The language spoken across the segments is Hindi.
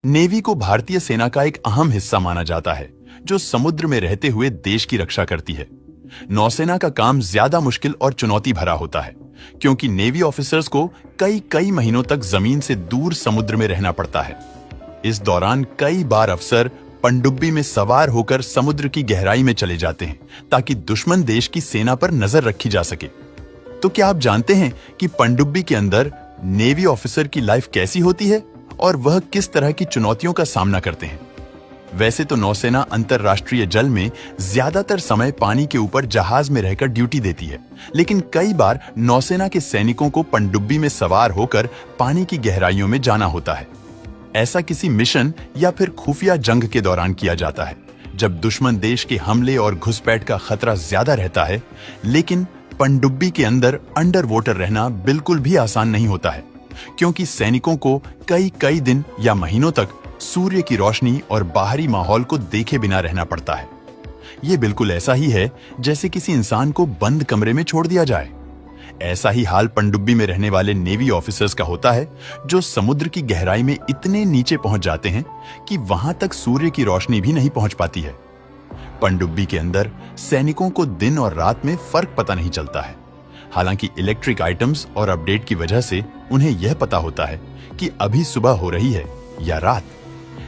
नेवी को भारतीय सेना का एक अहम हिस्सा माना जाता है, जो समुद्र में रहते हुए देश की रक्षा करती है। नौसेना का काम ज्यादा मुश्किल और चुनौती भरा होता है, क्योंकि नेवी ऑफिसर्स को कई कई महीनों तक जमीन से दूर समुद्र में रहना पड़ता है। इस दौरान कई बार अफसर पनडुब्बी में सवार होकर समुद्र की गहराई में चले जाते हैं, ताकि दुश्मन देश की सेना पर नजर रखी जा सके। तो क्या आप जानते हैं कि पनडुब्बी के अंदर नेवी ऑफिसर की लाइफ कैसी होती है और वह किस तरह की चुनौतियों का सामना करते हैं? वैसे तो नौसेना अंतरराष्ट्रीय जल में ज्यादातर समय पानी के ऊपर जहाज में रहकर ड्यूटी देती है, लेकिन कई बार नौसेना के सैनिकों को पनडुब्बी में सवार होकर पानी की गहराइयों में जाना होता है। ऐसा किसी मिशन या फिर खुफिया जंग के दौरान किया जाता है, जब दुश्मन देश के हमले और घुसपैठ का खतरा ज्यादा रहता है। लेकिन पनडुब्बी के अंदर अंडर वाटर रहना बिल्कुल भी आसान नहीं होता है, क्योंकि सैनिकों को कई कई दिन या महीनों तक सूर्य की रोशनी और बाहरी माहौल को देखे बिना रहना पड़ता है। ये बिल्कुल ऐसा ही है जैसे किसी इंसान को बंद कमरे में छोड़ दिया जाए। ऐसा ही हाल पनडुब्बी में रहने वाले नेवी ऑफिसर्स का होता है, जो समुद्र की गहराई में इतने नीचे पहुंच जाते हैं कि वहां तक सूर्य की रोशनी भी नहीं पहुंच पाती है। पनडुब्बी के अंदर सैनिकों को दिन और रात में फर्क पता नहीं चलता है। हालांकि इलेक्ट्रिक आइटम्स और अपडेट की वजह से उन्हें यह पता होता है कि अभी सुबह हो रही है या रात।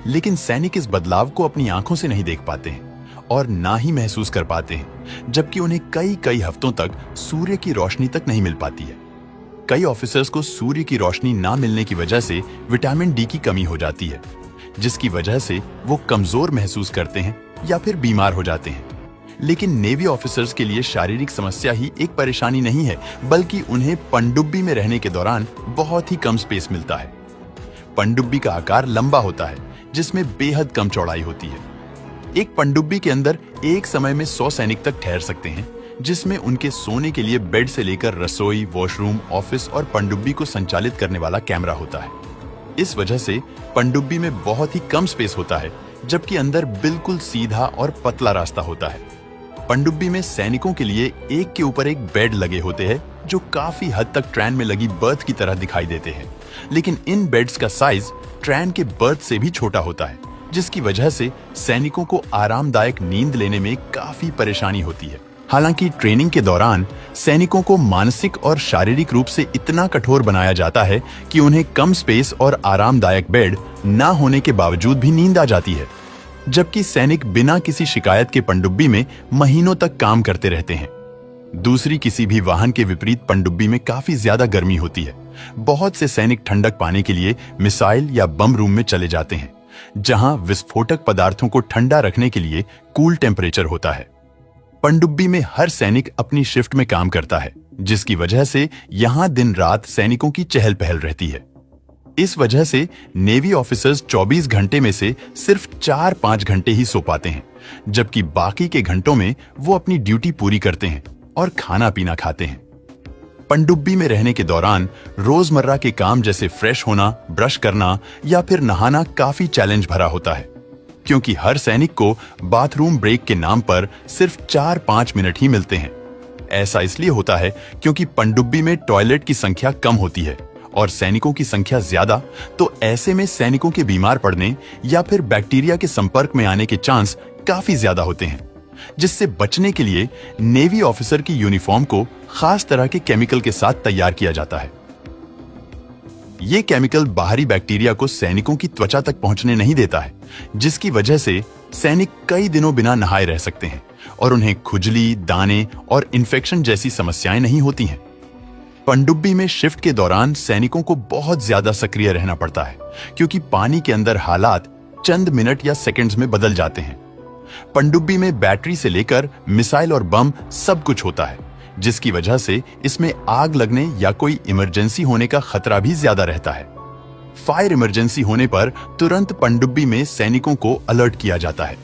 लेकिन सैनिक इस बदलाव को अपनी आंखों से नहीं देख पाते हैं और ना ही महसूस कर पाते हैं, जबकि उन्हें कई कई हफ्तों तक सूर्य की रोशनी तक नहीं मिल पाती है। कई ऑफिसर्स को सूर्य की रोशनी ना मिलने की वजह से विटामिन डी की कमी हो जाती है, जिसकी वजह से वो कमजोर महसूस करते हैं या फिर बीमार हो जाते हैं। लेकिन नेवी ऑफिसर्स के लिए शारीरिक समस्या ही एक परेशानी नहीं है, बल्कि उन्हें पनडुब्बी में रहने के दौरान बहुत ही कम स्पेस मिलता है। पनडुब्बी का आकार लंबा होता है, जिसमें बेहद कम चौड़ाई होती है। एक पनडुब्बी के अंदर एक समय में 100 सैनिक तक ठहर सकते हैं, जिसमें उनके सोने के लिए बेड से लेकर रसोई, वॉशरूम, ऑफिस और पनडुब्बी को संचालित करने वाला कैमरा होता है। इस वजह से पनडुब्बी में बहुत ही कम स्पेस होता है, जबकि अंदर बिल्कुल सीधा और पतला रास्ता होता है। पनडुब्बी में सैनिकों के लिए एक के ऊपर एक बेड लगे होते हैं, जो काफी हद तक ट्रेन में लगी बर्थ की तरह दिखाई देते हैं। लेकिन इन बेड्स का साइज ट्रेन के बर्थ से भी छोटा होता है, जिसकी वजह से सैनिकों को आरामदायक नींद लेने में काफी परेशानी होती है। हालांकि ट्रेनिंग के दौरान सैनिकों को मानसिक और शारीरिक रूप से इतना कठोर बनाया जाता है कि उन्हें कम स्पेस और आरामदायक बेड ना होने के बावजूद भी नींद आ जाती है, जबकि सैनिक बिना किसी शिकायत के पनडुब्बी में महीनों तक काम करते रहते हैं। दूसरी किसी भी वाहन के विपरीत पनडुब्बी में काफी ज्यादा गर्मी होती है। बहुत से सैनिक ठंडक पाने के लिए मिसाइल या बम रूम में चले जाते हैं, जहां विस्फोटक पदार्थों को ठंडा रखने के लिए कूल टेम्परेचर होता है। पनडुब्बी में हर सैनिक अपनी शिफ्ट में काम करता है, जिसकी वजह से यहां दिन रात सैनिकों की चहल पहल रहती है। इस वजह से नेवी ऑफिसर्स 24 घंटे में से सिर्फ 4-5 घंटे ही सो पाते हैं, जबकि बाकी के घंटों में वो अपनी ड्यूटी पूरी करते हैं और खाना पीना खाते हैं। पनडुब्बी में रहने के दौरान रोजमर्रा के काम जैसे फ्रेश होना, ब्रश करना या फिर नहाना काफी चैलेंज भरा होता है, क्योंकि हर सैनिक को बाथरूम ब्रेक के नाम पर सिर्फ 4-5 मिनट ही मिलते हैं। ऐसा इसलिए होता है क्योंकि पनडुब्बी में टॉयलेट की संख्या कम होती है और सैनिकों की संख्या ज्यादा, तो ऐसे में सैनिकों के बीमार पड़ने या फिर बैक्टीरिया के संपर्क में आने के चांस काफी ज्यादा होते हैं, जिससे बचने के लिए नेवी ऑफिसर की यूनिफॉर्म को खास तरह के केमिकल के साथ तैयार किया जाता है। ये केमिकल बाहरी बैक्टीरिया को सैनिकों की त्वचा तक पहुंचने नहीं देता है, जिसकी वजह से सैनिक कई दिनों बिना नहाए रह सकते हैं और उन्हें खुजली, दाने और इन्फेक्शन जैसी समस्याएं नहीं होती हैं। पनडुब्बी में शिफ्ट के दौरान सैनिकों को बहुत ज्यादा सक्रिय रहना पड़ता है, क्योंकि पानी के अंदर हालात चंद मिनट या सेकंड्स में बदल जाते हैं। पनडुब्बी में बैटरी से लेकर मिसाइल और बम सब कुछ होता है, जिसकी वजह से इसमें आग लगने या कोई इमरजेंसी होने का खतरा भी ज्यादा रहता है। फायर इमरजेंसी होने पर तुरंत पनडुब्बी में सैनिकों को अलर्ट किया जाता है,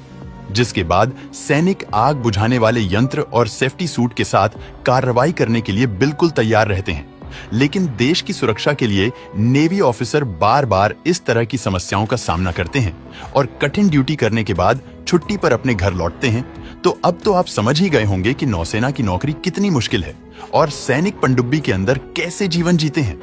जिसके बाद सैनिक आग बुझाने वाले यंत्र और सेफ्टी सूट के साथ कार्रवाई करने के लिए बिल्कुल तैयार रहते हैं। लेकिन देश की सुरक्षा के लिए नेवी ऑफिसर बार बार इस तरह की समस्याओं का सामना करते हैं और कठिन ड्यूटी करने के बाद छुट्टी पर अपने घर लौटते हैं। तो अब तो आप समझ ही गए होंगे कि नौसेना की नौकरी कितनी मुश्किल है और सैनिक पनडुब्बी के अंदर कैसे जीवन जीते हैं।